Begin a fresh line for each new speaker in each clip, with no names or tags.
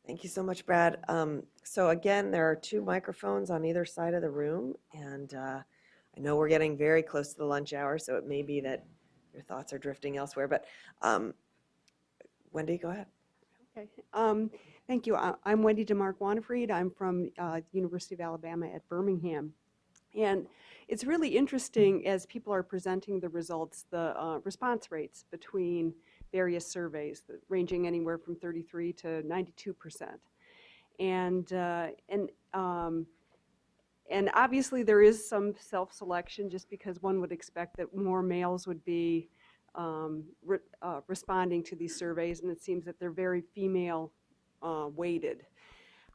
Thank you so much, Brad. So again, there are two microphones on either side of the room, and I know we're getting very close to the lunch hour, so it may be that your thoughts are drifting elsewhere. But Wendy, go ahead.
Okay. Thank you. I'm Wendy DeMark-Wanifried. I'm from University of Alabama at Birmingham. And it's really interesting as people are presenting the results, the response rates between various surveys, ranging anywhere from 33 to 92%. And obviously there is some self-selection, just because one would expect that more males would be responding to these surveys, and it seems that they're very female weighted.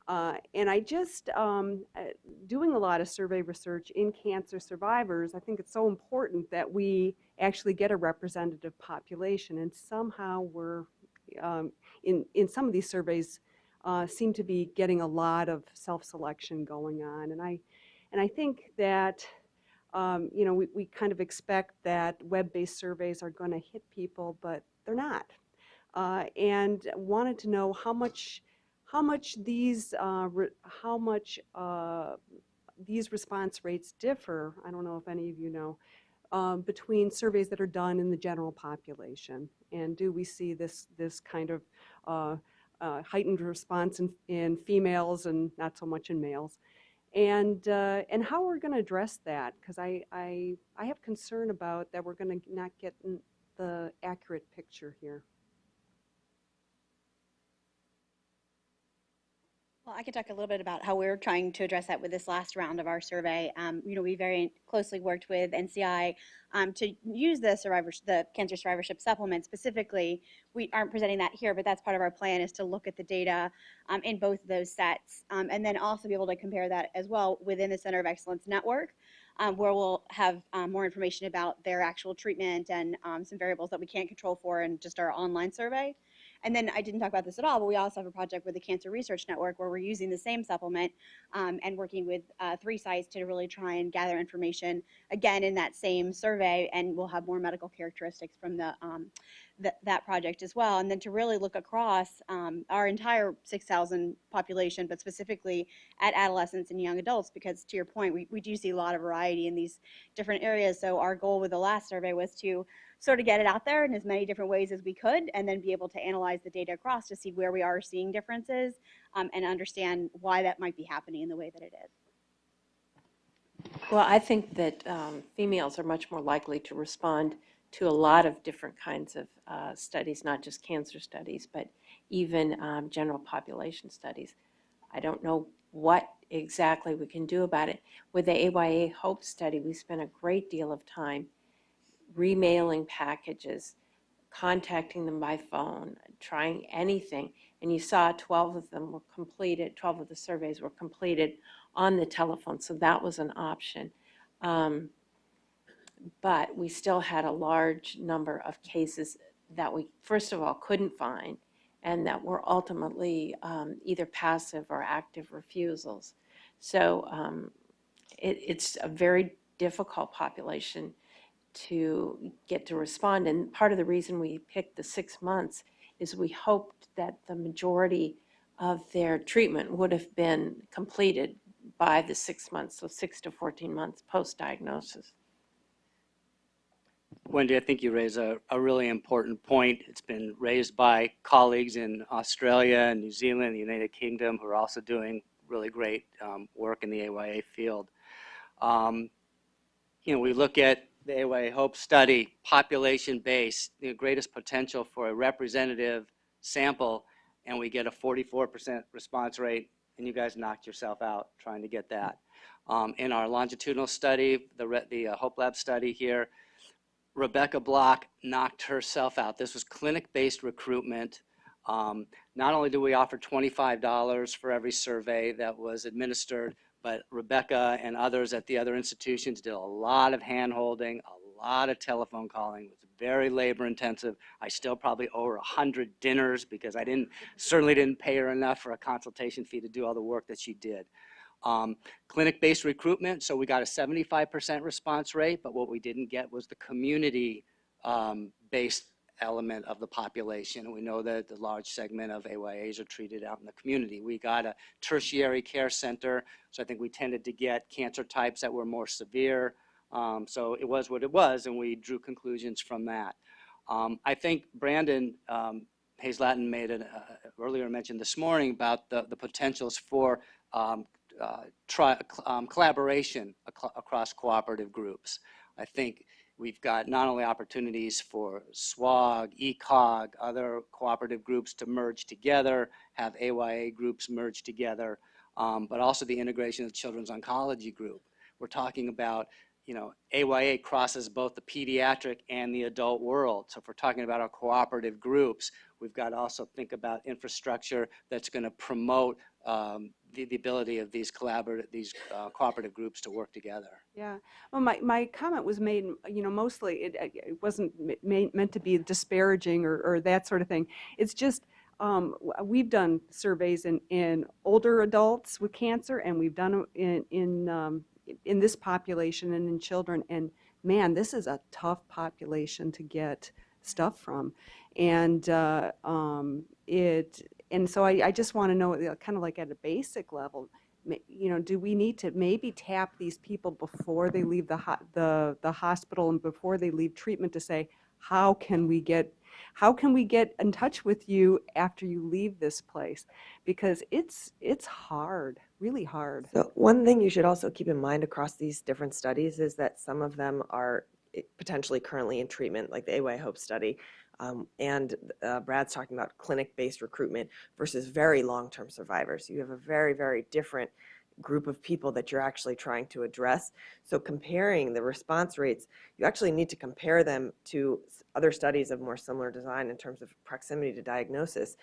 And I just, doing a lot of survey research in cancer survivors, I think it's so important that we actually get a representative population, and somehow we're, in some of these surveys, seem to be getting a lot of self-selection going on. And I think that, we kind of expect that web-based surveys are going to hit people, but they're not. And wanted to know how much these response rates differ. I don't know if any of you know, between surveys that are done in the general population, and do we see this kind of heightened response in females and not so much in males, and how we're going to address that, because I have concern about that we're going to not get the accurate picture here.
Well, I could talk a little bit about how we're trying to address that with this last round of our survey. We very closely worked with NCI to use the cancer survivorship supplement specifically. We aren't presenting that here, but that's part of our plan, is to look at the data in both of those sets, and then also be able to compare that as well within the Center of Excellence network, where we'll have more information about their actual treatment and some variables that we can't control for in just our online survey. And then I didn't talk about this at all, but we also have a project with the Cancer Research Network where we're using the same supplement and working with 3 sites to really try and gather information, again, in that same survey, and we'll have more medical characteristics from that project as well. And then to really look across our entire 6,000 population, but specifically at adolescents and young adults, because to your point, we do see a lot of variety in these different areas. So our goal with the last survey was to sort of get it out there in as many different ways as we could, and then be able to analyze the data across to see where we are seeing differences and understand why that might be happening in the way that it is.
Well, I think that females are much more likely to respond to a lot of different kinds of studies, not just cancer studies, but even general population studies. I don't know what exactly we can do about it. With the AYA HOPE study, we spent a great deal of time remailing packages, contacting them by phone, trying anything, and you saw 12 of them were completed, 12 of the surveys were completed on the telephone, so that was an option. But we still had a large number of cases that we, first of all, couldn't find, and that were ultimately either passive or active refusals. So it's a very difficult population to get to respond. And part of the reason we picked the 6 months is we hoped that the majority of their treatment would have been completed by the 6 months, so 6 to 14 months post-diagnosis.
Wendy, I think you raise a really important point. It's been raised by colleagues in Australia and New Zealand, the United Kingdom, who are also doing really great work in the AYA field. We look at the AYA HOPE study, population-based, the greatest potential for a representative sample, and we get a 44% response rate, and you guys knocked yourself out trying to get that. In our longitudinal study, the HOPE Lab study here, Rebecca Block knocked herself out. This was clinic-based recruitment. Not only do we offer $25 for every survey that was administered, but Rebecca and others at the other institutions did a lot of hand-holding, a lot of telephone calling. It was very labor-intensive. I still probably owe her 100 dinners because I certainly didn't pay her enough for a consultation fee to do all the work that she did. Clinic-based recruitment, so we got a 75% response rate, but what we didn't get was the community-based element of the population. We know that the large segment of AYAs are treated out in the community. We got a tertiary care center, so I think we tended to get cancer types that were more severe. So it was what it was, and we drew conclusions from that. I think Brandon Hayes-Latin made an earlier mention this morning about the potentials for collaboration across cooperative groups. I think we've got not only opportunities for SWOG, ECOG, other cooperative groups to merge together, have AYA groups merge together, but also the integration of the Children's Oncology Group. We're talking about, you know, AYA crosses both the pediatric and the adult world. So if we're talking about our cooperative groups, we've got to also think about infrastructure that's going to promote the ability of these cooperative groups to work together.
Yeah. Well, my comment was made, you know, mostly it wasn't meant to be disparaging or that sort of thing. It's just we've done surveys in older adults with cancer, and we've done it in this population and in children. And man, this is a tough population to get stuff from, and and so I just want to know, kind of like at a basic level, you know, do we need to maybe tap these people before they leave the hospital and before they leave treatment to say, how can we get in touch with you after you leave this place? Because it's hard, really hard.
So one thing you should also keep in mind across these different studies is that some of them are potentially currently in treatment, like the AY Hope study. And Brad's talking about clinic-based recruitment versus very long-term survivors. You have a very, very different group of people that you're actually trying to address. So comparing the response rates, you actually need to compare them to other studies of more similar design in terms of proximity to diagnosis.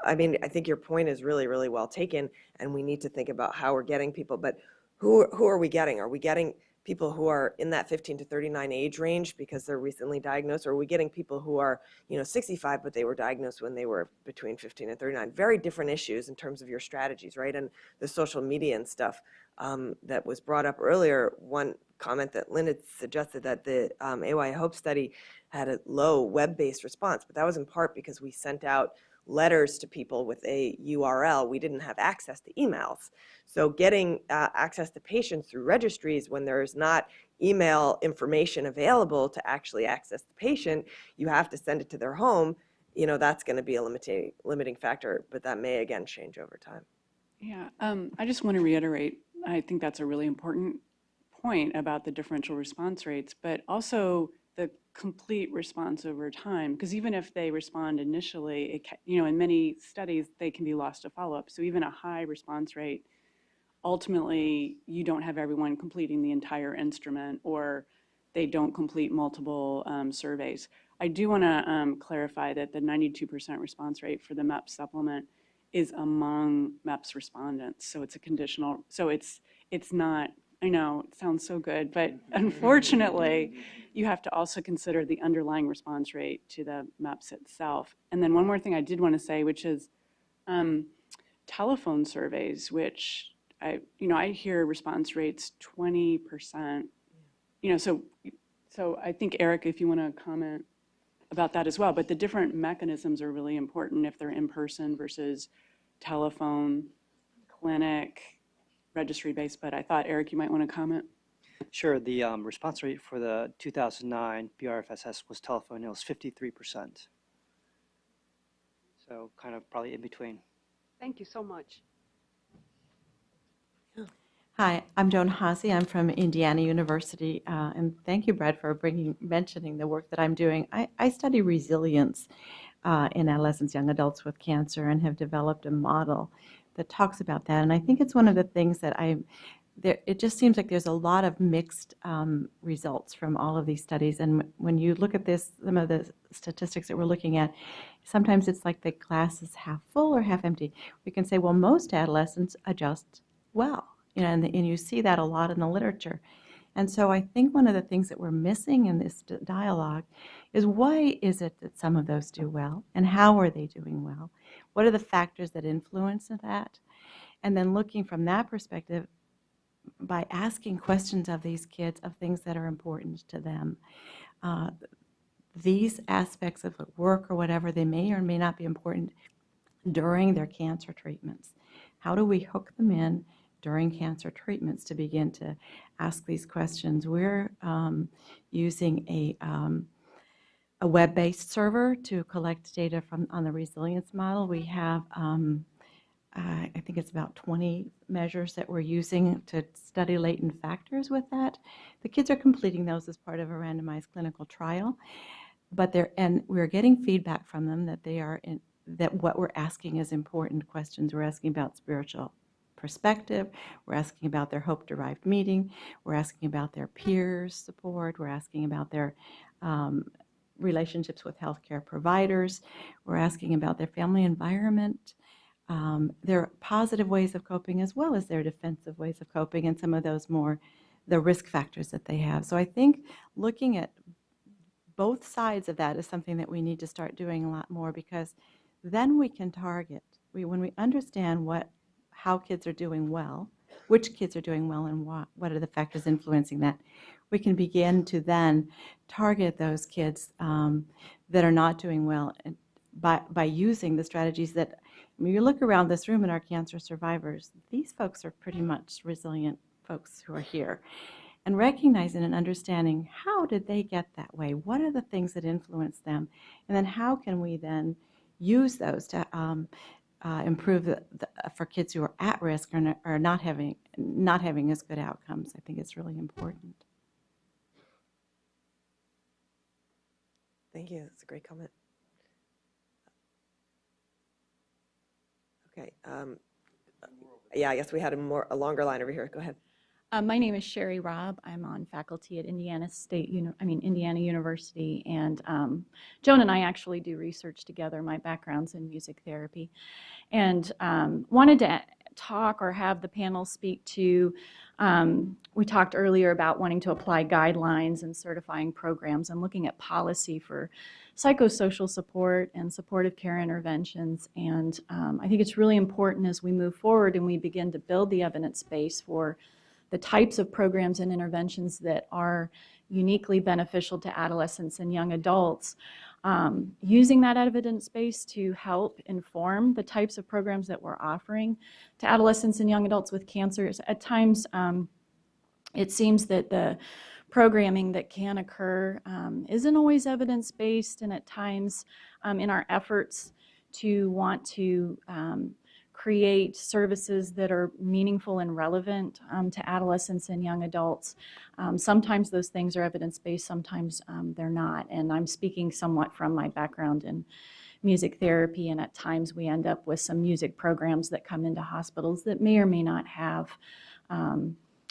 I mean, I think your point is really, really well taken, and we need to think about how we're getting people. But who are we getting? Are we getting people who are in that 15 to 39 age range because they're recently diagnosed, or are we getting people who are, you know, 65 but they were diagnosed when they were between 15 and 39? Very different issues in terms of your strategies, right? And the social media and stuff that was brought up earlier. One comment that Lynn had suggested that the AY Hope study had a low web-based response, but that was in part because we sent out letters to people with a URL. We didn't have access to emails. So getting access to patients through registries when there's not email information available to actually access the patient, you have to send it to their home. You know, that's going to be a limiting factor, but that may again change over time.
Yeah, I just want to reiterate, I think that's a really important point about the differential response rates, but also the complete response over time, because even if they respond initially, you know, in many studies, they can be lost to follow-up. So even a high response rate, ultimately, you don't have everyone completing the entire instrument, or they don't complete multiple surveys. I do want to clarify that the 92% response rate for the MEPS supplement is among MEPS respondents. So it's a conditional, so it's not, I know it sounds so good, but unfortunately, you have to also consider the underlying response rate to the MEPS itself. And then one more thing I did want to say, which is telephone surveys, which I hear response rates 20%. You know, so I think Eric, if you want to comment about that as well, but the different mechanisms are really important if they're in person versus telephone, clinic, registry-based. But I thought, Eric, you might want to comment.
Sure. The response rate for the 2009 BRFSS was telephone. It was 53%. So kind of probably in between.
Thank you so much.
Hi, I'm Joan Haase. I'm from Indiana University, and thank you, Brad, for mentioning the work that I'm doing. I study resilience in adolescents, young adults with cancer, and have developed a model that talks about that. And I think it's one of the things that it just seems like there's a lot of mixed results from all of these studies. And when you look at this, some of the statistics that we're looking at, sometimes it's like the glass is half full or half empty. We can say, well, most adolescents adjust well. You know, and you see that a lot in the literature. And so I think one of the things that we're missing in this dialogue is, why is it that some of those do well, and how are they doing well? What are the factors that influence that? And then looking from that perspective, by asking questions of these kids of things that are important to them. these aspects of work or whatever, they may or may not be important during their cancer treatments. How do we hook them in during cancer treatments to begin to ask these questions? We're using a web-based server to collect data on the resilience model. We have, I think it's about 20 measures that we're using to study latent factors with that. The kids are completing those as part of a randomized clinical trial, but we're getting feedback from them that that what we're asking is important questions. We're asking about spiritual perspective. We're asking about their hope-derived meaning. We're asking about their peers' support. We're asking about their relationships with healthcare providers. We're asking about their family environment, their positive ways of coping as well as their defensive ways of coping, and some of those the risk factors that they have. So I think looking at both sides of that is something that we need to start doing a lot more, because then we can target. When we understand how kids are doing well, which kids are doing well, and what are the factors influencing that, we can begin to then target those kids that are not doing well, and by using the strategies that, when you look around this room at our cancer survivors, these folks are pretty much resilient folks who are here. And recognizing and understanding, how did they get that way? What are the things that influence them? And then how can we then use those to improve for kids who are at risk or not having as good outcomes? I think it's really important.
Thank you. That's a great comment. Okay. Yeah, I guess we had a longer line over here. Go ahead.
My name is Sherry Robb. I'm on faculty at Indiana University, and Joan and I actually do research together. My background's in music therapy, and wanted to talk or have the panel speak to, we talked earlier about wanting to apply guidelines and certifying programs and looking at policy for psychosocial support and supportive care interventions. And I think it's really important as we move forward and we begin to build the evidence base for the types of programs and interventions that are uniquely beneficial to adolescents and young adults, using that evidence base to help inform the types of programs that we're offering to adolescents and young adults with cancers. At times, it seems that the programming that can occur isn't always evidence-based, and at times in our efforts to want to create services that are meaningful and relevant to adolescents and young adults. Sometimes those things are evidence-based, sometimes they're not. And I'm speaking somewhat from my background in music therapy, and at times we end up with some music programs that come into hospitals that may or may not have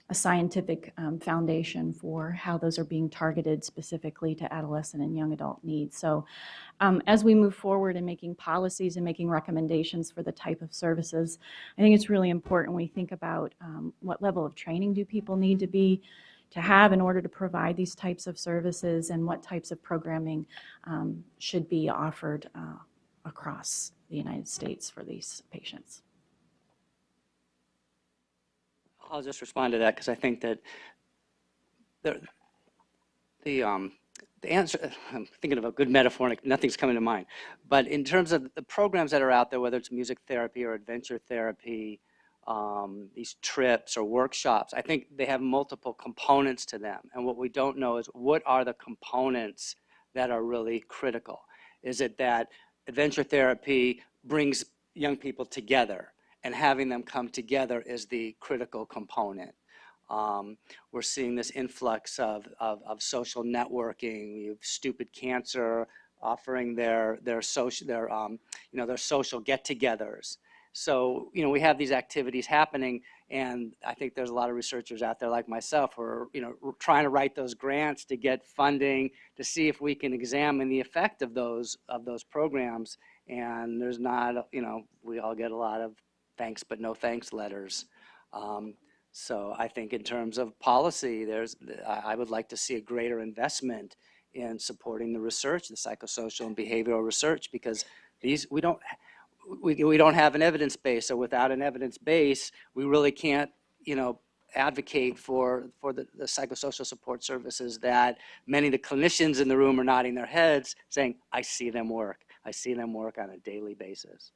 a scientific foundation for how those are being targeted specifically to adolescent and young adult needs. So as we move forward in making policies and making recommendations for the type of services, I think it's really important we think about what level of training do people need to have in order to provide these types of services, and what types of programming should be offered across the United States for these patients.
I'll just respond to that because I think that the answer, I'm thinking of a good metaphor, and nothing's coming to mind. But in terms of the programs that are out there, whether it's music therapy or adventure therapy, these trips or workshops, I think they have multiple components to them. And what we don't know is, what are the components that are really critical? Is it that adventure therapy brings young people together, and having them come together is the critical component? We're seeing this influx of social networking. We have Stupid Cancer offering their social get-togethers. So we have these activities happening, and I think there's a lot of researchers out there like myself who are trying to write those grants to get funding to see if we can examine the effect of those programs. And there's not, we all get a lot of thanks but no thanks letters. So I think in terms of policy, I would like to see a greater investment in supporting the research, the psychosocial and behavioral research, because we don't have an evidence base. So without an evidence base, we really can't advocate for the psychosocial support services that many of the clinicians in the room are nodding their heads saying, I see them work. I see them work on a daily basis.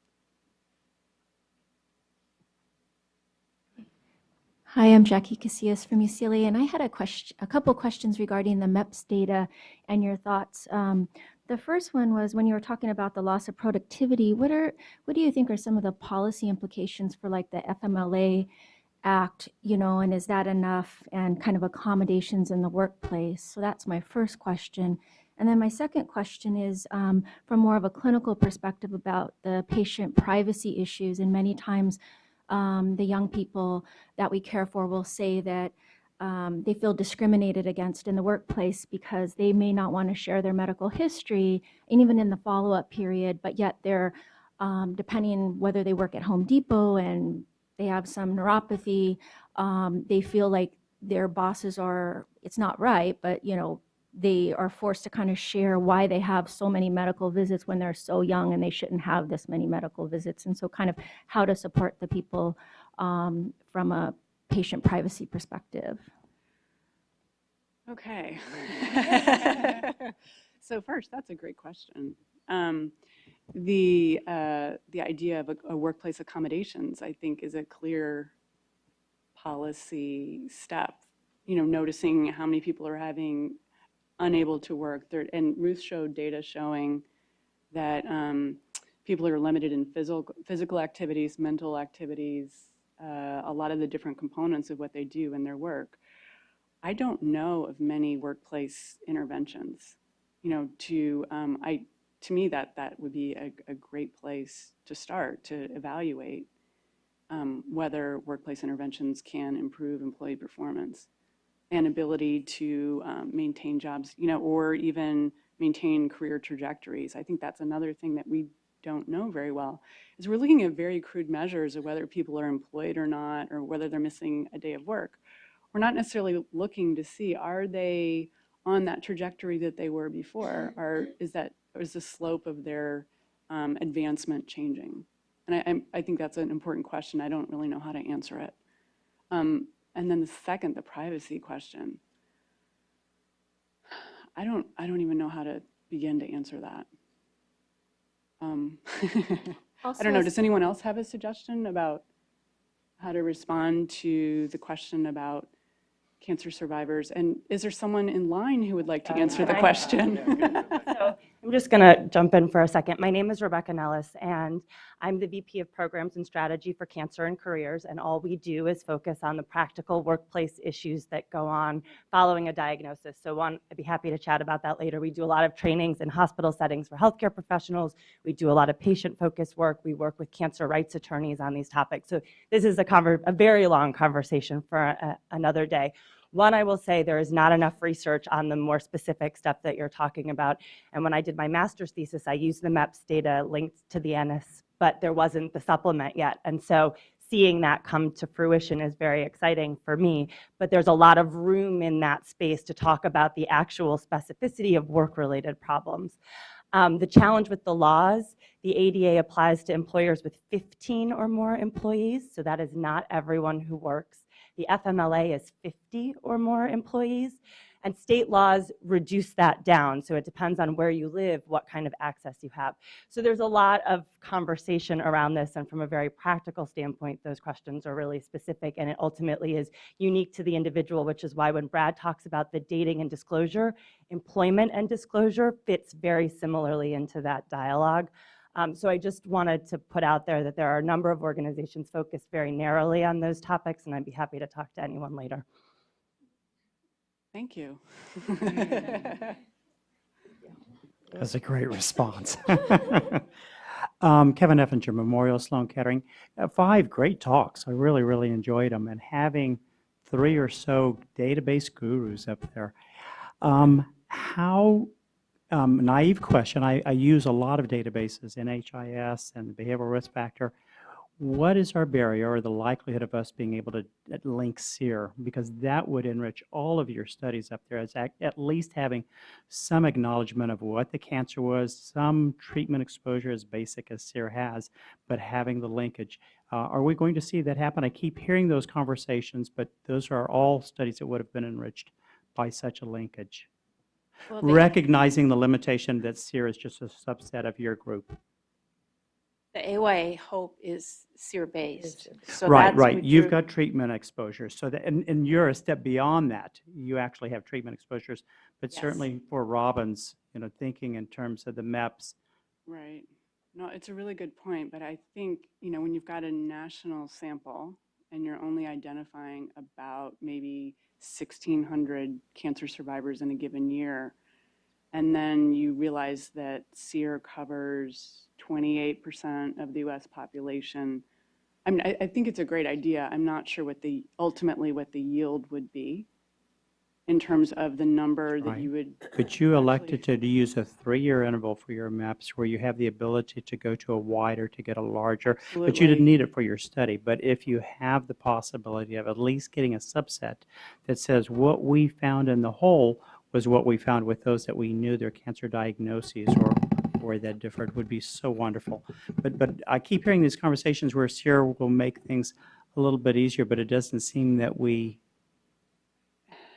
Hi, I'm Jackie Casillas from UCLA, and I had a couple questions regarding the MEPS data and your thoughts. The first one was when you were talking about the loss of productivity, what do you think are some of the policy implications for like the FMLA Act, and is that enough, and kind of accommodations in the workplace? So that's my first question. And then my second question is from more of a clinical perspective about the patient privacy issues, and many times the young people that we care for will say that they feel discriminated against in the workplace because they may not want to share their medical history, and even in the follow-up period, but yet they're, depending whether they work at Home Depot and they have some neuropathy, they feel like their bosses are, it's not right, but they are forced to kind of share why they have so many medical visits when they're so young and they shouldn't have this many medical visits. And so kind of how to support the people from a patient privacy perspective.
Okay. So first, that's a great question. The idea of a workplace accommodations, I think, is a clear policy step. Noticing how many people are unable to work. And Ruth showed data showing that people are limited in physical activities, mental activities, a lot of the different components of what they do in their work. I don't know of many workplace interventions. To me, that would be a great place to start to evaluate whether workplace interventions can improve employee performance and ability to maintain jobs, or even maintain career trajectories. I think that's another thing that we don't know very well, is we're looking at very crude measures of whether people are employed or not, or whether they're missing a day of work. We're not necessarily looking to see, are they on that trajectory that they were before, or is the slope of their advancement changing? And I think that's an important question. I don't really know how to answer it. And then the second, the privacy question. I don't even know how to begin to answer that. I don't know. Does anyone else have a suggestion about how to respond to the question about cancer survivors? And is there someone in line who would like to answer the question?
So I'm just going to jump in for a second. My name is Rebecca Nellis, and I'm the VP of Programs and Strategy for Cancer and Careers, and all we do is focus on the practical workplace issues that go on following a diagnosis. So I'd be happy to chat about that later. We do a lot of trainings in hospital settings for healthcare professionals. We do a lot of patient-focused work. We work with cancer rights attorneys on these topics. So this is a very long conversation for another day. One, I will say there is not enough research on the more specific stuff that you're talking about. And when I did my master's thesis, I used the MEPS data linked to the NS, but there wasn't the supplement yet. And so seeing that come to fruition is very exciting for me. But there's a lot of room in that space to talk about the actual specificity of work-related problems. The challenge with the laws, the ADA applies to employers with 15 or more employees, so that is not everyone who works. The FMLA is 50 or more employees, and state laws reduce that down, so it depends on where you live, what kind of access you have. So there's a lot of conversation around this, and from a very practical standpoint, those questions are really specific, and it ultimately is unique to the individual, which is why when Brad talks about the dating and disclosure, employment and disclosure fits very similarly into that dialogue. So I just wanted to put out there that there are a number of organizations focused very narrowly on those topics, and I'd be happy to talk to anyone later.
Thank you.
That's a great response. Kevin Effinger, Memorial Sloan Kettering. 5 great talks. I really, really enjoyed them. And having 3 or so database gurus up there. Naive question, I use a lot of databases in HIS and the behavioral risk factor. what is our barrier or the likelihood of us being able to link SEER? Because that would enrich all of your studies up there as at least having some acknowledgement of what the cancer was, some treatment exposure as basic as SEER has, but having the linkage. Are we going to see that happen? I keep hearing those conversations, but those are all studies that would have been enriched by such a linkage.
Well,
Recognizing the limitation that SEER is just a subset of your group.
the AYA Hope is SEER-based. So
Right,
that's
right.
what
You've
drew-
got treatment exposure. So that, and you're a step beyond that. You actually have treatment exposures. But
Yes.
certainly for Robbins, thinking in terms of the MEPS.
Right. No, it's a really good point, but I think, when you've got a national sample and you're only identifying about maybe 1,600 cancer survivors in a given year, and then you realize that SEER covers 28% of the US population, I mean, I think it's a great idea. I'm not sure ultimately what the yield would be in terms of the number that
Right.
you would.
But you elected to use a 3-year interval for your MEPS where you have the ability to go to a wider, to get a larger, but you didn't need it for your study. But if you have the possibility of at least getting a subset that says what we found in the whole was what we found with those that we knew their cancer diagnoses or where that differed would be so wonderful. But I keep hearing these conversations where SEER will make things a little bit easier, but it doesn't seem that we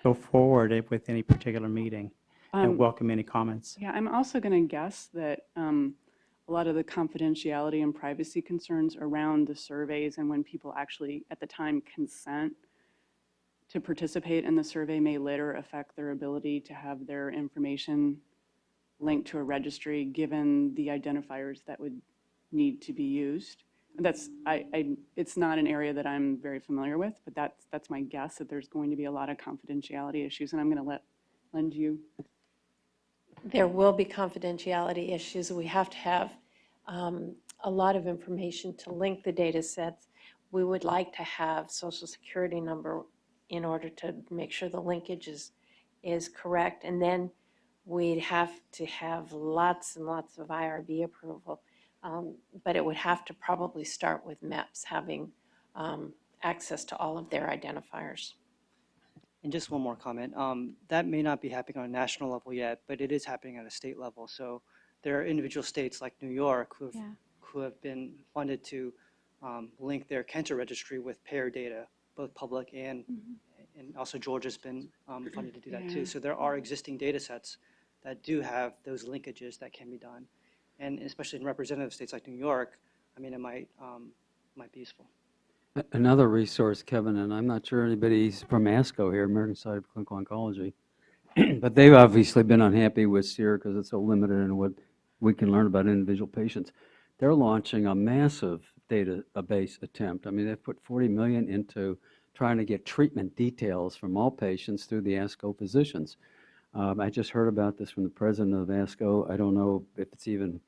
go forward with any particular meeting and welcome any comments.
Yeah, I'm also going to guess that a lot of the confidentiality and privacy concerns around the surveys and when people actually at the time consent to participate in the survey may later affect their ability to have their information linked to a registry given the identifiers that would need to be used. It's not an area that I'm very familiar with, but that's my guess, that there's going to be a lot of confidentiality issues, and I'm going to lend you.
There will be confidentiality issues. We have to have a lot of information to link the data sets. We would like to have Social Security number in order to make sure the linkage is correct. And then we'd have to have lots and lots of IRB approval. But it would have to probably start with MEPS having access to all of their identifiers.
And just one more comment. That may not be happening on a national level yet, but it is happening at a state level. So there are individual states like New York who have been funded to link their cancer registry with payer data, both public and also Georgia's been funded to do that too. So there are existing data sets that do have those linkages that can be done. And especially in representative states like New York, I mean, it might be useful.
Another resource, Kevin, and I'm not sure anybody's from ASCO here, American Society of Clinical Oncology, but they've obviously been unhappy with SEER because it's so limited in what we can learn about individual patients. They're launching a massive database attempt. I mean, they've put $40 million into trying to get treatment details from all patients through the ASCO physicians. I just heard about this from the president of ASCO. I don't know if it's even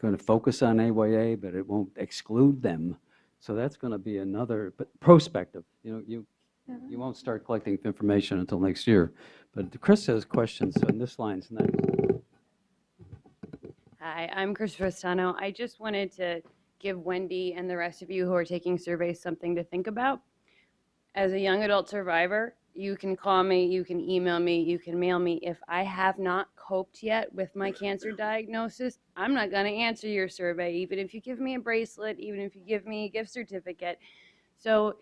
going to focus on AYA, but it won't exclude them. So that's going to be another, but prospective. You won't start collecting information until next year. But Chris has questions, and this line's next.
Hi, I'm Chris Rostano. I just wanted to give Wendy and the rest of you who are taking surveys something to think about. As a young adult survivor, you can call me, you can email me, you can mail me. If I have not coped yet with my cancer diagnosis, I'm not going to answer your survey, even if you give me a bracelet, even if you give me a gift certificate. So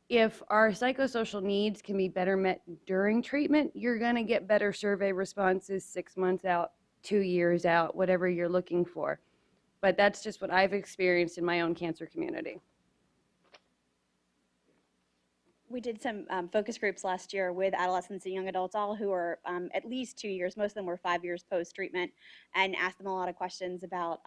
if our psychosocial needs can be better met during treatment, you're going to get better survey responses 6 months out, 2 years out, whatever you're looking for. But that's just what I've experienced in my own cancer community.
We did some focus groups last year with adolescents and young adults, all who are at least 2 years, most of them were 5 years post-treatment, and asked them a lot of questions about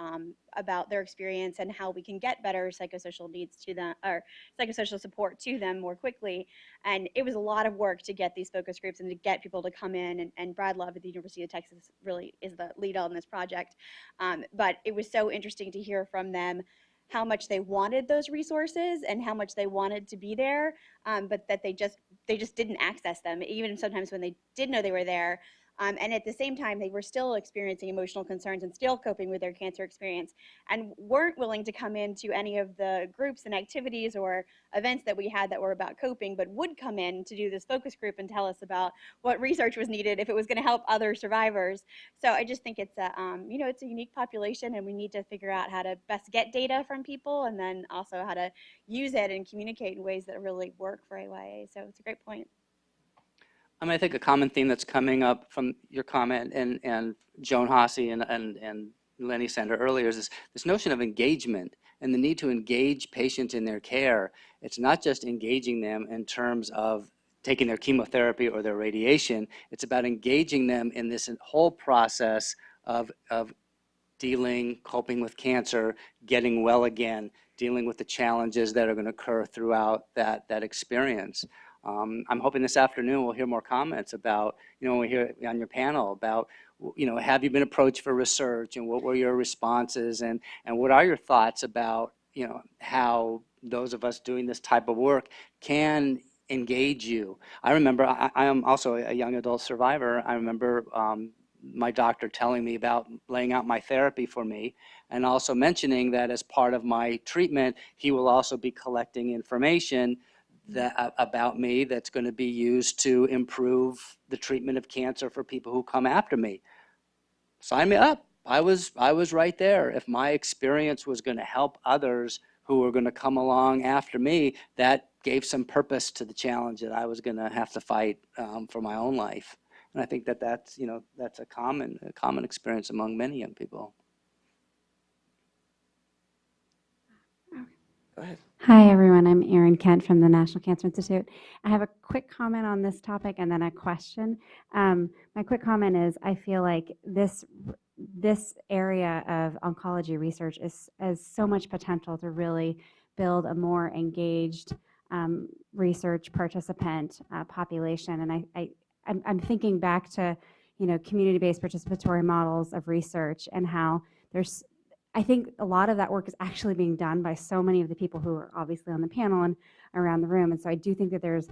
their experience and how we can get better psychosocial needs to them, or psychosocial support to them more quickly. And it was a lot of work to get these focus groups and to get people to come in, and Brad Love at the University of Texas really is the lead on this project. But it was so interesting to hear from them how much they wanted those resources and how much they wanted to be there, but that they just didn't access them. Even sometimes when they did know they were there, And at the same time, they were still experiencing emotional concerns and still coping with their cancer experience and weren't willing to come into any of the groups and activities or events that we had that were about coping, but would come in to do this focus group and tell us about what research was needed if it was going to help other survivors. So I just think it's a, it's a unique population, and we need to figure out how to best get data from people, and then also how to use it and communicate in ways that really work for AYA. So it's a great point.
I mean, I think a common theme that's coming up from your comment and Joan Hossey and Lenny Sander earlier is this notion of engagement and the need to engage patients in their care. It's not just engaging them in terms of taking their chemotherapy or their radiation. It's about engaging them in this whole process of dealing, coping with cancer, getting well again, dealing with the challenges that are going to occur throughout that experience. I'm hoping this afternoon we'll hear more comments about, when we hear on your panel about, have you been approached for research, and what were your responses, and what are your thoughts about, how those of us doing this type of work can engage you. I remember, I am also a young adult survivor. I remember my doctor telling me about laying out my therapy for me, and also mentioning that as part of my treatment, he will also be collecting information about me that's going to be used to improve the treatment of cancer for people who come after me. Sign me up. I was right there. If my experience was going to help others who were going to come along after me, that gave some purpose to the challenge that I was going to have to fight for my own life. And I think that's a common experience among many young people.
Go ahead.
Hi, everyone. I'm Erin Kent from the National Cancer Institute. I have a quick comment on this topic and then a question. My quick comment is I feel like this area of oncology research has so much potential to really build a more engaged research participant population. And I'm thinking back to community-based participatory models of research and how I think a lot of that work is actually being done by so many of the people who are obviously on the panel and around the room. And so I do think that there's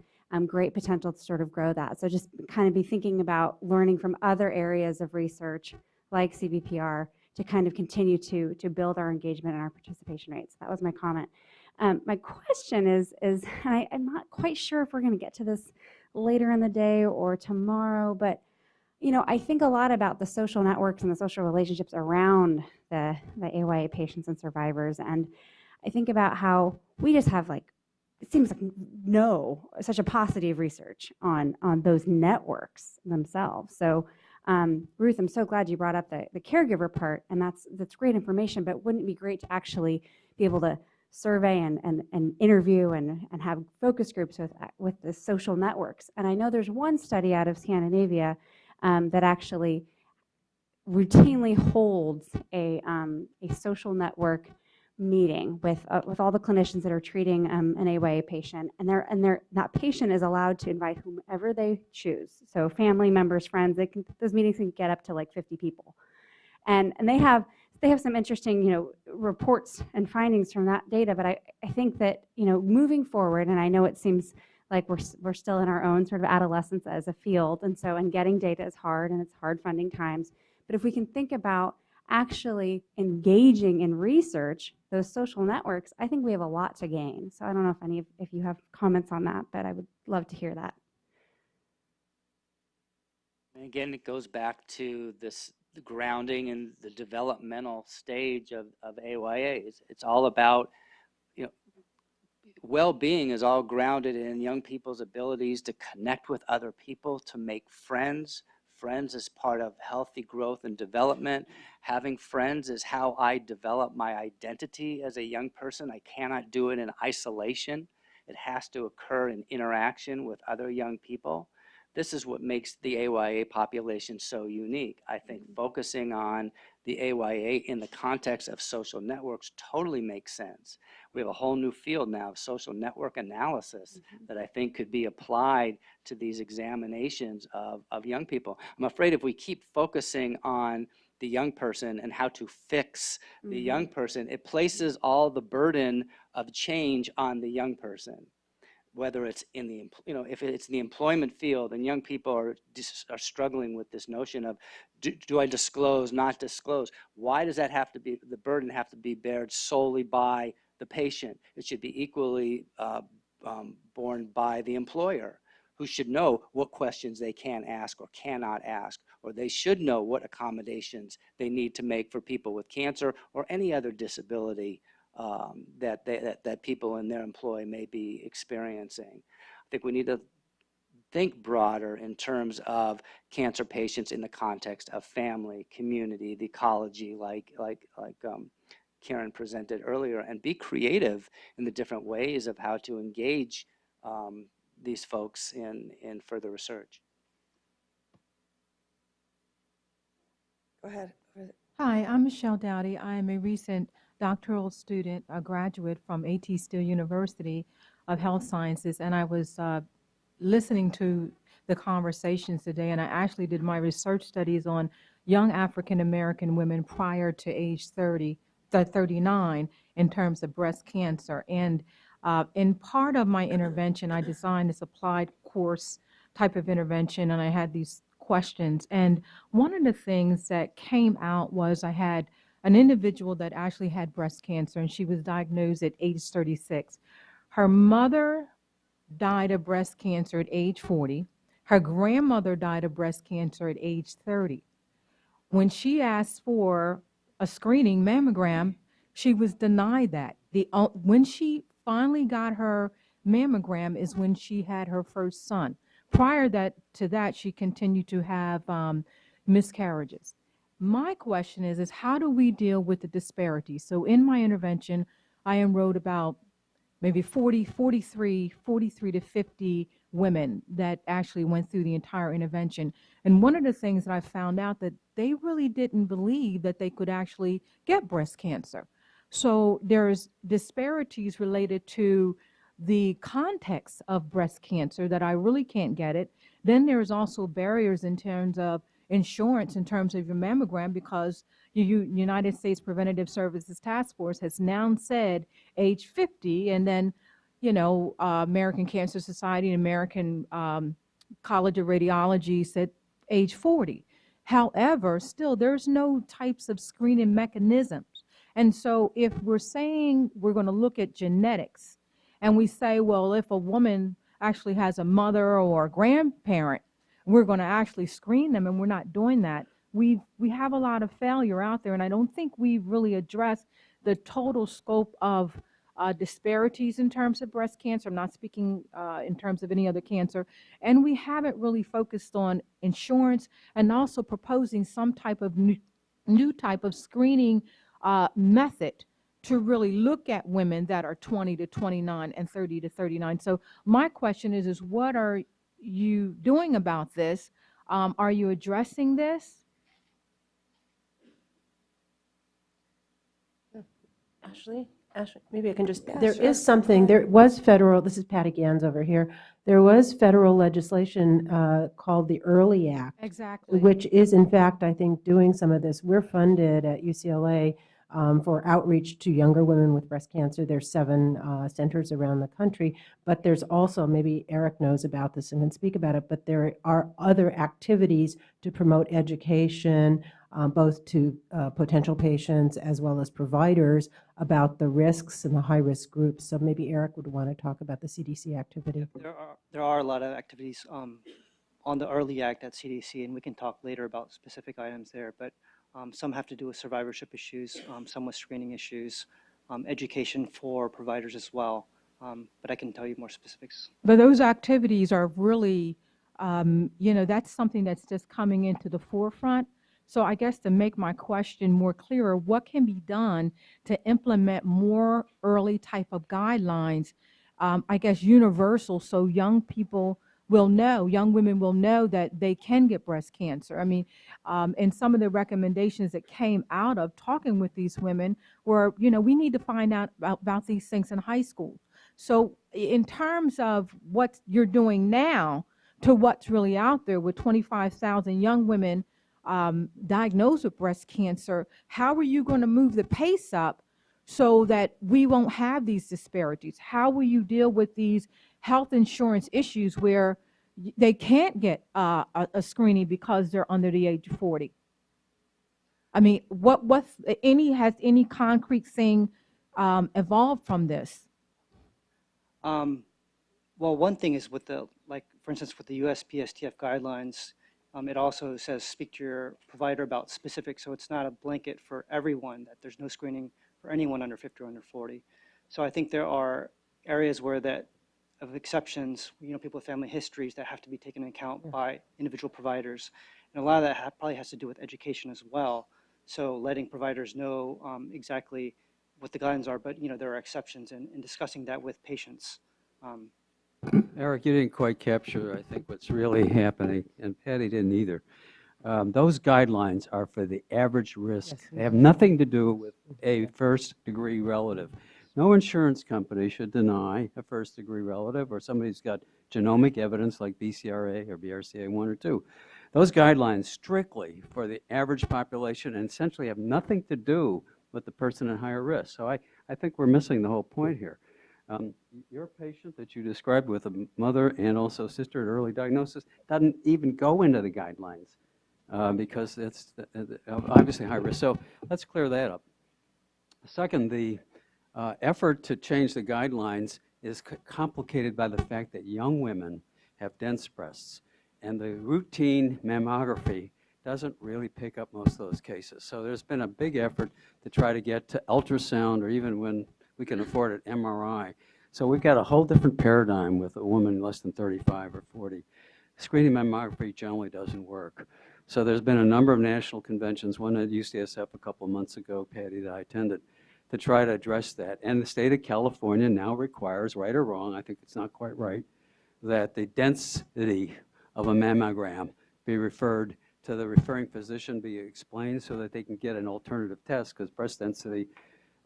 great potential to sort of grow that. So just kind of be thinking about learning from other areas of research like CBPR to kind of continue to build our engagement and our participation rates. That was my comment. My question is I'm not quite sure if we're going to get to this later in the day or tomorrow, but I think a lot about the social networks and the social relationships around the AYA patients and survivors. And I think about how we just have it seems like such a paucity of research on those networks themselves. So Ruth, I'm so glad you brought up the caregiver part, and that's great information, but wouldn't it be great to actually be able to survey and interview and have focus groups with the social networks? And I know there's one study out of Scandinavia that actually routinely holds a social network meeting with all the clinicians that are treating an AYA patient, and that patient is allowed to invite whomever they choose. So family members, friends, those meetings can get up to like 50 people, and they have some interesting reports and findings from that data. But I think that moving forward, and I know it seems like we're still in our own sort of adolescence as a field, and getting data is hard, and it's hard funding times. But if we can think about actually engaging in research, those social networks, I think we have a lot to gain. So I don't know if you have comments on that, but I would love to hear that.
And again, it goes back to the grounding and the developmental stage of AYA. It's all about, well-being is all grounded in young people's abilities to connect with other people, to make friends. Friends is part of healthy growth and development. Having friends is how I develop my identity as a young person. I cannot do it in isolation. It has to occur in interaction with other young people. This is what makes the AYA population so unique. I think focusing on the AYA in the context of social networks totally makes sense. We have a whole new field now of social network analysis that I think could be applied to these examinations of young people. I'm afraid if we keep focusing on the young person and how to fix the young person, it places all the burden of change on the young person. whether it's in the, if it's the employment field and young people are struggling with this notion of, do I disclose, not disclose? Why does that have to be, the burden have to be bared solely by the patient? It should be equally borne by the employer, who should know what questions they can ask or cannot ask, or they should know what accommodations they need to make for people with cancer or any other disability that people in their employ may be experiencing. I think we need to think broader in terms of cancer patients in the context of family, community, the ecology, like Karen presented earlier, and be creative in the different ways of how to engage these folks in further research.
Go ahead.
Hi, I'm Michelle Dowdy. I am a recent doctoral student, a graduate from A.T. Still University of Health Sciences, and I was listening to the conversations today, and I actually did my research studies on young African American women prior to age 39 in terms of breast cancer. And in part of my intervention, I designed this applied course type of intervention, and I had these questions. And one of the things that came out was I had an individual that actually had breast cancer, and she was diagnosed at age 36. Her mother died of breast cancer at age 40. Her grandmother died of breast cancer at age 30. When she asked for a screening mammogram, she was denied that. When she finally got her mammogram is when she had her first son. Prior to that, she continued to have miscarriages. My question is how do we deal with the disparities? So in my intervention, I enrolled about maybe 43 to 50 women that actually went through the entire intervention. And one of the things that I found out that they really didn't believe that they could actually get breast cancer. So there's disparities related to the context of breast cancer that I really can't get it. Then there's also barriers in terms of insurance, in terms of your mammogram, because United States Preventative Services Task Force has now said age 50, and then, American Cancer Society and American College of Radiology said age 40. However, still, there's no types of screening mechanisms. And so if we're saying we're going to look at genetics, and we say, well, if a woman actually has a mother or a grandparent, we're going to actually screen them, and we're not doing that. We have a lot of failure out there, and I don't think we've really addressed the total scope of disparities in terms of breast cancer. I'm not speaking in terms of any other cancer. And we haven't really focused on insurance and also proposing some type of new type of screening method to really look at women that are 20 to 29 and 30 to 39. So my question is what are you doing about this? Are you addressing this?
Ashley, maybe I can just,
Yeah,
there
sure.
is something, there was federal, this is Patty Gans over here, there was federal legislation called the Early Act.
Exactly.
Which is in fact, I think, doing some of this. We're funded at UCLA for outreach to younger women with breast cancer. There's 7 centers around the country, but there's also, maybe Eric knows about this and can speak about it, but there are other activities to promote education, both to potential patients as well as providers about the risks and the high-risk groups. So maybe Eric would want to talk about the CDC activity.
There are a lot of activities on the Early Act at CDC, and we can talk later about specific items there, but some have to do with survivorship issues, some with screening issues, education for providers as well, but I can tell you more specifics.
But those activities are really, that's something that's just coming into the forefront. So I guess to make my question more clearer, what can be done to implement more early type of guidelines, I guess universal, so young people will know, young women will know that they can get breast cancer. I mean, and some of the recommendations that came out of talking with these women were, we need to find out about these things in high school. So in terms of what you're doing now to what's really out there with 25,000 young women diagnosed with breast cancer, how are you going to move the pace up so that we won't have these disparities? How will you deal with these health insurance issues where they can't get a screening because they're under the age of 40? I mean, has any concrete thing evolved from this?
Well, one thing is with the, like, for instance, with the USPSTF guidelines, it also says speak to your provider about specifics, so it's not a blanket for everyone, that there's no screening for anyone under 50 or under 40. So I think there are areas where of exceptions, people with family histories that have to be taken into account by individual providers. And a lot of that probably has to do with education as well. So letting providers know exactly what the guidelines are, but there are exceptions, and discussing that with patients.
Eric, you didn't quite capture, I think, what's really happening, and Patty didn't either. Those guidelines are for the average risk.
Yes.
They have nothing to do with a first-degree relative. No insurance company should deny a first-degree relative or somebody who's got genomic evidence like BCRA or BRCA1 or 2. Those guidelines strictly for the average population and essentially have nothing to do with the person at higher risk. So I think we're missing the whole point here. Your patient that you described with a mother and also sister at early diagnosis doesn't even go into the guidelines because it's obviously high risk. So let's clear that up. Second, the effort to change the guidelines is complicated by the fact that young women have dense breasts, and the routine mammography doesn't really pick up most of those cases. So there's been a big effort to try to get to ultrasound, or even when we can afford it, MRI. So we've got a whole different paradigm with a woman less than 35 or 40. Screening mammography generally doesn't work. So there's been a number of national conventions, one at UCSF a couple of months ago, Patty, that I attended, to try to address that. And the state of California now requires, right or wrong, I think it's not quite right, that the density of a mammogram be referred to the referring physician, be explained so that they can get an alternative test, because breast density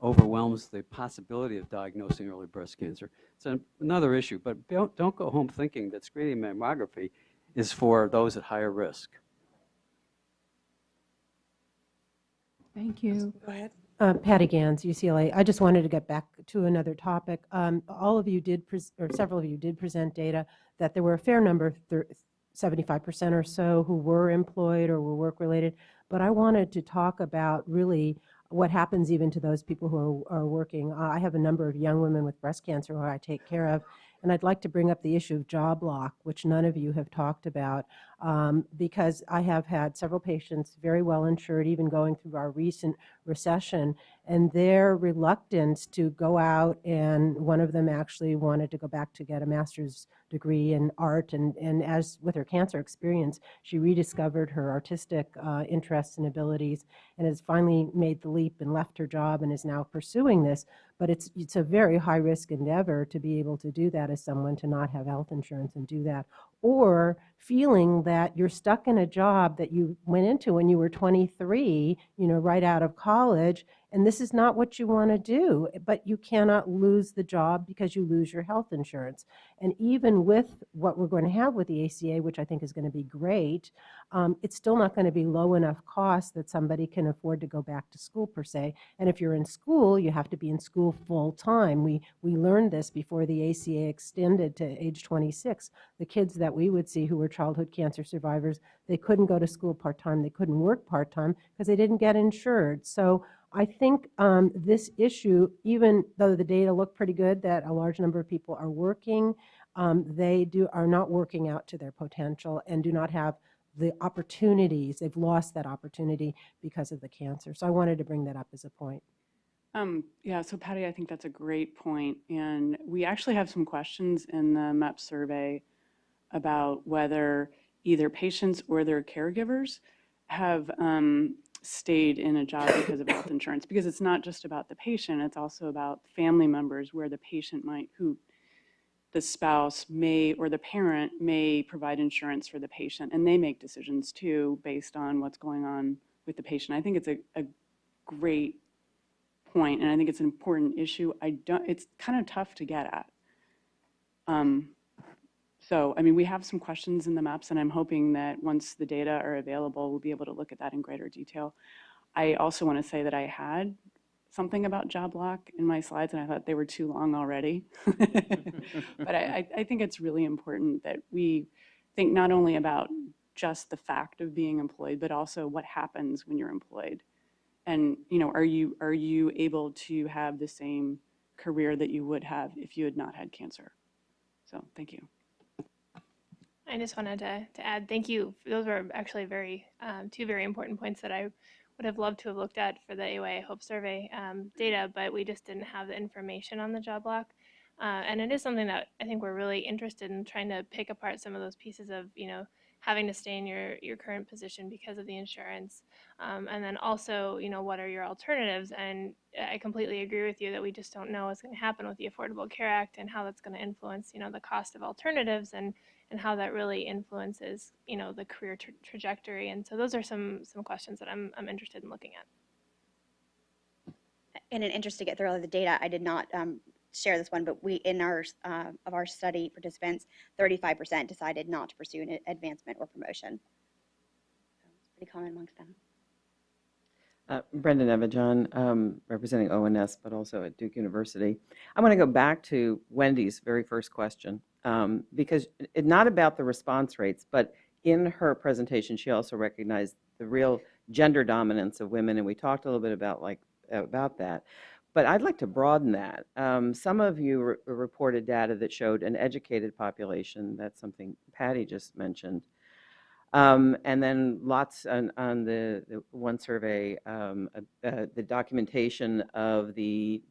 overwhelms the possibility of diagnosing early breast cancer. It's another issue, but don't go home thinking that screening mammography is for those at higher risk.
Thank you.
Go ahead.
Patty Gans, UCLA. I just wanted to get back to another topic. All of you did, or several of you did present data that there were a fair number, 75% or so, who were employed or were work-related. But I wanted to talk about really what happens even to those people who are working. I have a number of young women with breast cancer who I take care of, and I'd like to bring up the issue of job lock, which none of you have talked about, because I have had several patients very well insured, even going through our recent recession, and their reluctance to go out, and one of them actually wanted to go back to get a master's degree in art, and as with her cancer experience, she rediscovered her artistic interests and abilities, and has finally made the leap and left her job and is now pursuing this. But it's a very high-risk endeavor to be able to do that as someone, to not have health insurance and do that. Or feeling that you're stuck in a job that you went into when you were 23, right out of college, and this is not what you want to do, but you cannot lose the job because you lose your health insurance. And even with what we're going to have with the ACA, which I think is going to be great, it's still not going to be low enough cost that somebody can afford to go back to school per se. And if you're in school, you have to be in school full time. We learned this before the ACA extended to age 26. The kids that we would see who were childhood cancer survivors, they couldn't go to school part-time, they couldn't work part-time because they didn't get insured. So I think this issue, even though the data look pretty good that a large number of people are working, they are not working out to their potential and do not have the opportunities. They've lost that opportunity because of the cancer. So I wanted to bring that up as a point.
Yeah, so Patty, I think that's a great point. And we actually have some questions in the MEP survey about whether either patients or their caregivers have stayed in a job because of health insurance, because it's not just about the patient, it's also about family members where the patient who the spouse may, or the parent may provide insurance for the patient, and they make decisions too based on what's going on with the patient. I think it's a great point, and I think it's an important issue. It's kind of tough to get at. So, I mean, we have some questions in the maps, and I'm hoping that once the data are available, we'll be able to look at that in greater detail. I also want to say that I had something about job lock in my slides, and I thought they were too long already. But I think it's really important that we think not only about just the fact of being employed, but also what happens when you're employed. And, you know, are you able to have the same career that you would have if you had not had cancer? So thank you.
I just wanted to add, thank you. Those were actually two very important points that I would have loved to have looked at for the AYA Hope Survey data, but we just didn't have the information on the job lock. And it is something that I think we're really interested in trying to pick apart some of those pieces of, you know, having to stay in your current position because of the insurance. And then also, you know, what are your alternatives? And I completely agree with you that we just don't know what's going to happen with the Affordable Care Act and how that's going to influence, you know, the cost of alternatives and how that really influences, you know, the career trajectory. And so those are some questions that I'm interested in looking at.
In an interest to get through all of the data, I did not share this one, but we, in our of our study participants, 35% decided not to pursue an advancement or promotion. So it's pretty common amongst them.
Brendan Evajohn, representing ONS, but also at Duke University. I want to go back to Wendy's very first question, because it's not about the response rates, but in her presentation, she also recognized the real gender dominance of women, and we talked a little bit about that. But I'd like to broaden that. Some of you reported data that showed an educated population. That's something Patty just mentioned. And then lots on the one survey, the documentation of the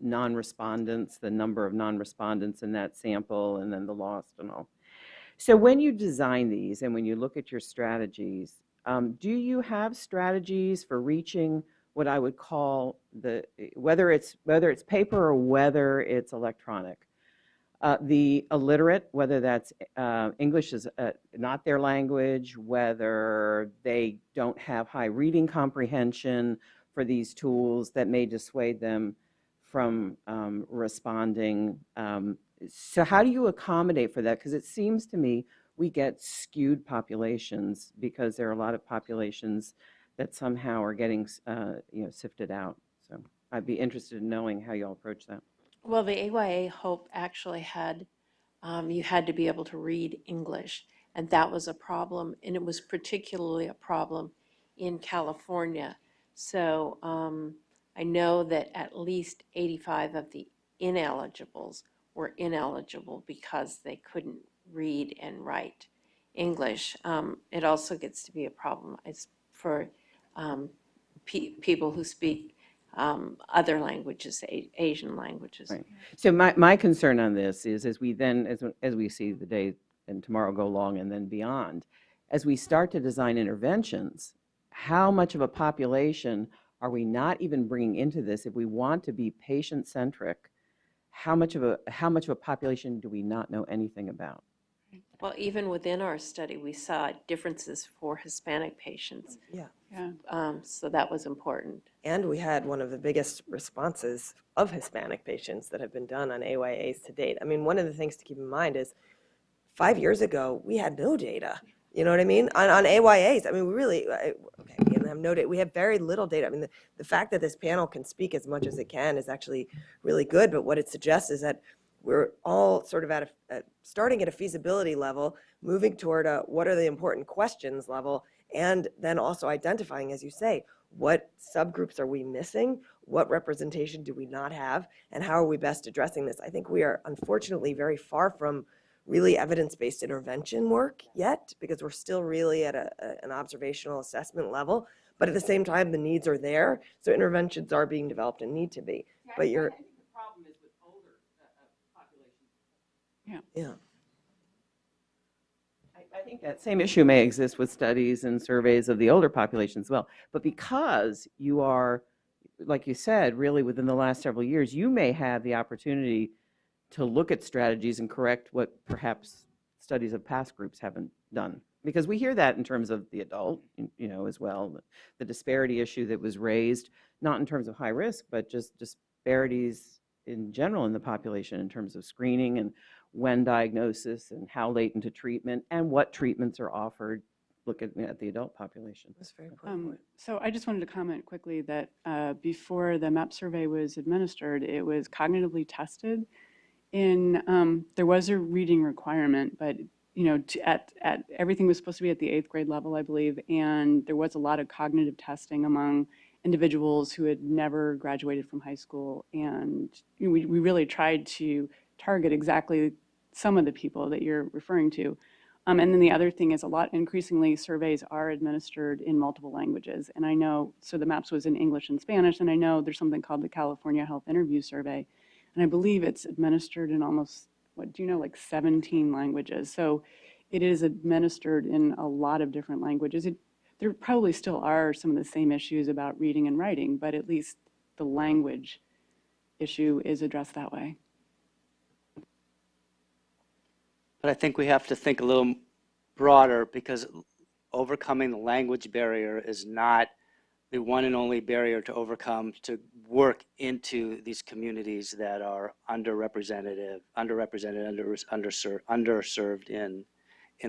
non-respondents, the number of non-respondents in that sample, and then the lost and all. So when you design these and when you look at your strategies, do you have strategies for reaching what I would call whether it's paper or whether it's electronic? The illiterate, whether that's English is not their language, whether they don't have high reading comprehension for these tools that may dissuade them from responding. So how do you accommodate for that? Because it seems to me we get skewed populations because there are a lot of populations that somehow are getting sifted out. So I'd be interested in knowing how you all approach that.
Well, the AYA Hope actually had, you had to be able to read English, and that was a problem, and it was particularly a problem in California. So I know that at least 85 of the ineligibles were ineligible because they couldn't read and write English. It also gets to be a problem for people who speak other languages, Asian languages.
Right. So my concern on this is as we see the day and tomorrow go along and then beyond, as we start to design interventions, how much of a population are we not even bringing into this? If we want to be patient-centric, how much of a population do we not know anything about?
Well, even within our study, we saw differences for Hispanic patients.
Yeah.
So that was important.
And we had one of the biggest responses of Hispanic patients that have been done on AYAs to date. I mean, one of the things to keep in mind is 5 years ago, we had no data. You know what I mean? On AYAs, I mean, we didn't have no data. We have very little data. I mean, the fact that this panel can speak as much as it can is actually really good, but what it suggests is that we're all sort of starting at a feasibility level, moving toward a what are the important questions level, and then also identifying, as you say, what subgroups are we missing, what representation do we not have, and how are we best addressing this? I think we are unfortunately very far from really evidence-based intervention work yet, because we're still really at an observational assessment level, but at the same time, the needs are there, so interventions are being developed and need to be. But you're... Yeah.
I think that same issue may exist with studies and surveys of the older population as well. But because you are, like you said, really within the last several years, you may have the opportunity to look at strategies and correct what perhaps studies of past groups haven't done. Because we hear that in terms of the adult, as well, the disparity issue that was raised, not in terms of high risk, but just disparities in general in the population in terms of screening and when diagnosis and how late into treatment and what treatments are offered look at the adult population.
That's a very important point.
So I just wanted to comment quickly that before the MAP survey was administered, it was cognitively tested. There was a reading requirement, but everything was supposed to be at the 8th grade level, I believe, and there was a lot of cognitive testing among individuals who had never graduated from high school, and we really tried to target exactly some of the people that you're referring to. And then the other thing is increasingly surveys are administered in multiple languages. And I know, so the MAPS was in English and Spanish, and I know there's something called the California Health Interview Survey. And I believe it's administered in almost, like 17 languages. So it is administered in a lot of different languages. There probably still are some of the same issues about reading and writing, but at least the language issue is addressed that way.
But I think we have to think a little broader, because overcoming the language barrier is not the one and only barrier to overcome to work into these communities that are underrepresented, underserved in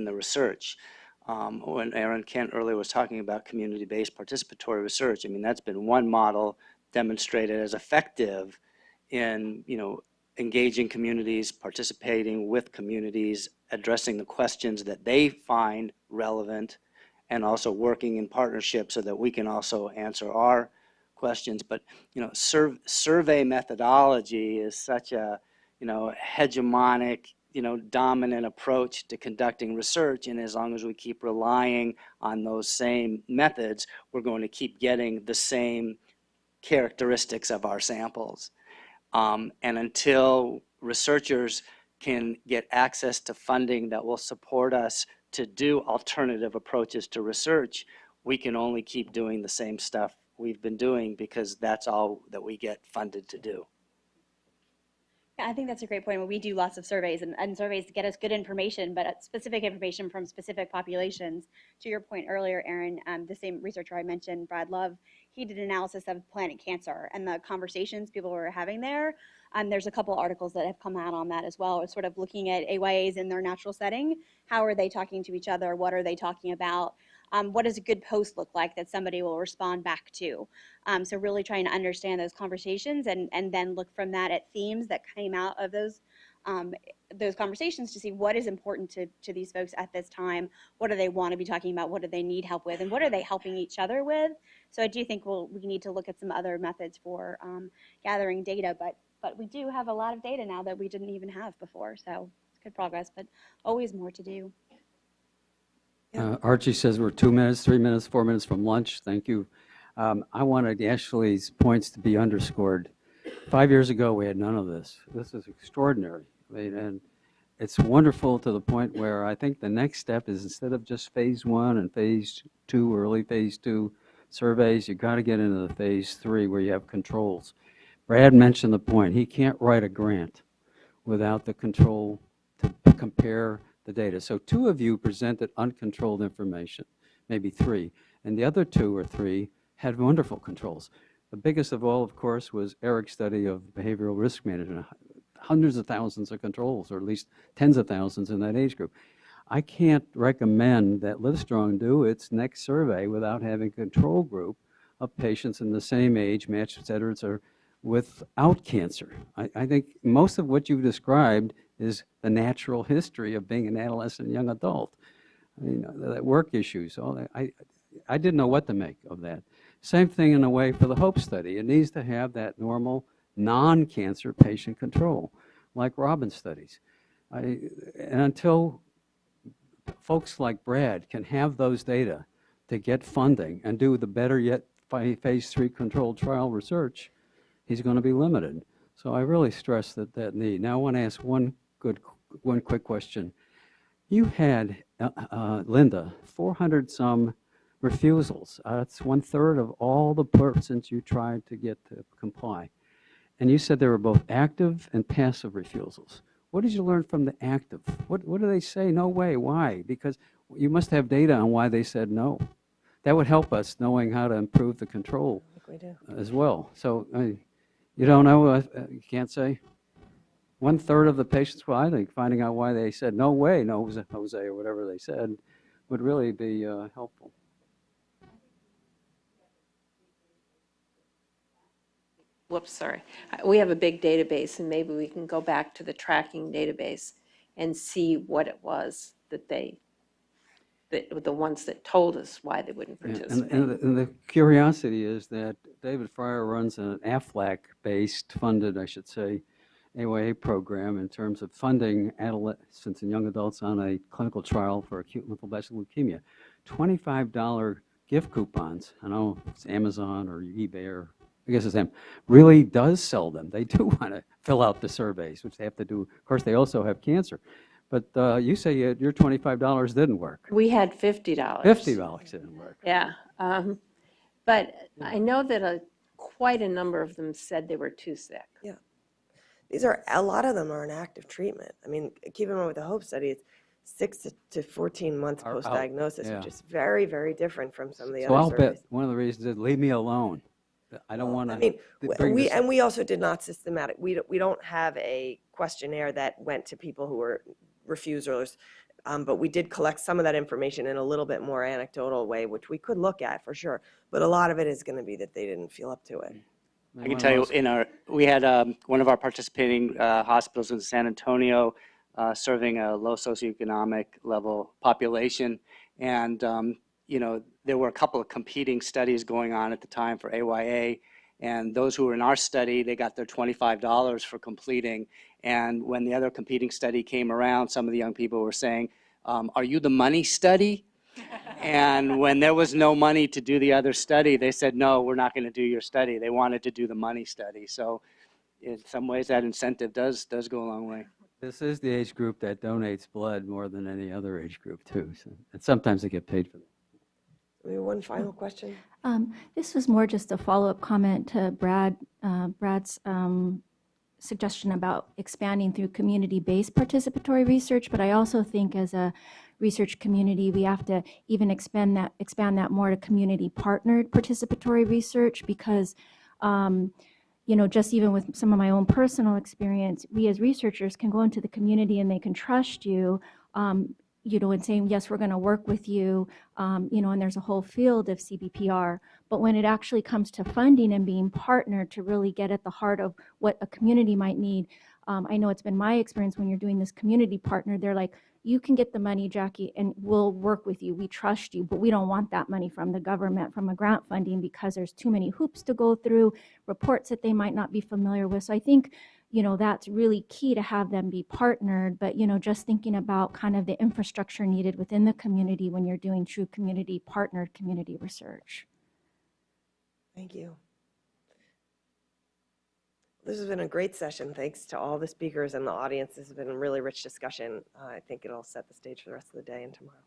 the research. When Aaron Kent earlier was talking about community-based participatory research, I mean, that's been one model demonstrated as effective in, engaging communities, participating with communities, addressing the questions that they find relevant, and also working in partnership so that we can also answer our questions. But survey methodology is such a hegemonic, dominant approach to conducting research, and as long as we keep relying on those same methods, we're going to keep getting the same characteristics of our samples. And until researchers can get access to funding that will support us to do alternative approaches to research, we can only keep doing the same stuff we've been doing, because that's all that we get funded to do.
Yeah, I think that's a great point. We do lots of surveys, and surveys get us good information, but specific information from specific populations. To your point earlier, Aaron, the same researcher I mentioned, Brad Love, he did an analysis of planet cancer and the conversations people were having there. There's a couple articles that have come out on that as well. It's sort of looking at AYAs in their natural setting. How are they talking to each other? What are they talking about? What does a good post look like that somebody will respond back to? So really trying to understand those conversations and then look from that at themes that came out of those conversations to see what is important to these folks at this time. What do they want to be talking about? What do they need help with? And what are they helping each other with? So I do think we need to look at some other methods for gathering data, but we do have a lot of data now that we didn't even have before. So it's good progress, but always more to do.
Archie says we're 2 minutes, 3 minutes, 4 minutes from lunch. Thank you. I wanted Ashley's points to be underscored. 5 years ago, we had none of this. This is extraordinary. And it's wonderful to the point where I think the next step is, instead of just phase 1 and phase 2, early phase 2 surveys, you've got to get into the phase 3 where you have controls. Brad mentioned the point. He can't write a grant without the control to compare the data. So 2 of you presented uncontrolled information, maybe 3, and the other 2 or 3 had wonderful controls. The biggest of all, of course, was Eric's study of behavioral risk management. Hundreds of thousands of controls, or at least tens of thousands in that age group. I can't recommend that LiveStrong do its next survey without having a control group of patients in the same age, matched, et cetera, without cancer. I think most of what you've described is the natural history of being an adolescent young adult. I mean, that work issues, all that. I didn't know what to make of that. Same thing in a way for the HOPE study. It needs to have that normal non-cancer patient control, like Robin's studies. And until folks like Brad can have those data to get funding and do the better yet phase 3 controlled trial research, he's going to be limited. So I really stress that need. Now I want to ask one quick question. You had, Linda, 400 some refusals. That's 1/3 of all the persons you tried to get to comply. And you said there were both active and passive refusals. What did you learn from the active? What do they say? No way. Why? Because you must have data on why they said no. That would help us knowing how to improve the control as well. So you don't know? You can't say? 1/3 of the patients, well, I think finding out why they said no way, no Jose, or whatever they said, would really be helpful.
Whoops, sorry. We have a big database, and maybe we can go back to the tracking database and see what it was that the ones that told us why they wouldn't
Yeah,
participate.
and the curiosity is that David Fryer runs an AFLAC-based, funded, I should say, AYA program in terms of funding adolescents and young adults on a clinical trial for acute lymphoblastic leukemia. $25 gift coupons, I know it's Amazon or eBay or I guess it's them, really does sell them. They do want to fill out the surveys, which they have to do. Of course, they also have cancer. But you say your $25 didn't work.
We had $50.
$50 didn't work.
Yeah. But I know that quite a number of them said they were too sick.
Yeah. A lot of them are in active treatment. I mean, keep in mind with the HOPE study, it's 6 to 14 months post-diagnosis,
yeah.
which is very, very different from some of the
So
other
I'll
surveys.
bet one of the reasons is leave me alone. I don't want to.
I mean, we also did not systematic. We don't have a questionnaire that went to people who were refusers, but we did collect some of that information in a little bit more anecdotal way, which we could look at for sure. But a lot of it is going to be that they didn't feel up to it.
I can tell you, we had one of our participating hospitals in San Antonio serving a low socioeconomic level population, and there were a couple of competing studies going on at the time for AYA, and those who were in our study, they got their $25 for completing, and when the other competing study came around, some of the young people were saying, are you the money study? And when there was no money to do the other study, they said, no, we're not going to do your study. They wanted to do the money study. So in some ways, that incentive does go a long way.
This is the age group that donates blood more than any other age group, too. So, and sometimes they get paid for that.
Maybe one final question.
This was more just a follow-up comment to Brad's suggestion about expanding through community-based participatory research, but I also think as a research community, we have to even expand that more to community-partnered participatory research because, just even with some of my own personal experience, we as researchers can go into the community and they can trust you, and saying, yes, we're going to work with you, and there's a whole field of CBPR. But when it actually comes to funding and being partnered to really get at the heart of what a community might need, I know it's been my experience when you're doing this community partner, they're like, you can get the money, Jackie, and we'll work with you. We trust you, but we don't want that money from the government, from a grant funding, because there's too many hoops to go through, reports that they might not be familiar with. So I think, that's really key to have them be partnered, but, just thinking about kind of the infrastructure needed within the community when you're doing true community partnered community research.
Thank you. This has been a great session. Thanks to all the speakers and the audience. This has been a really rich discussion. I think it'll set the stage for the rest of the day and tomorrow.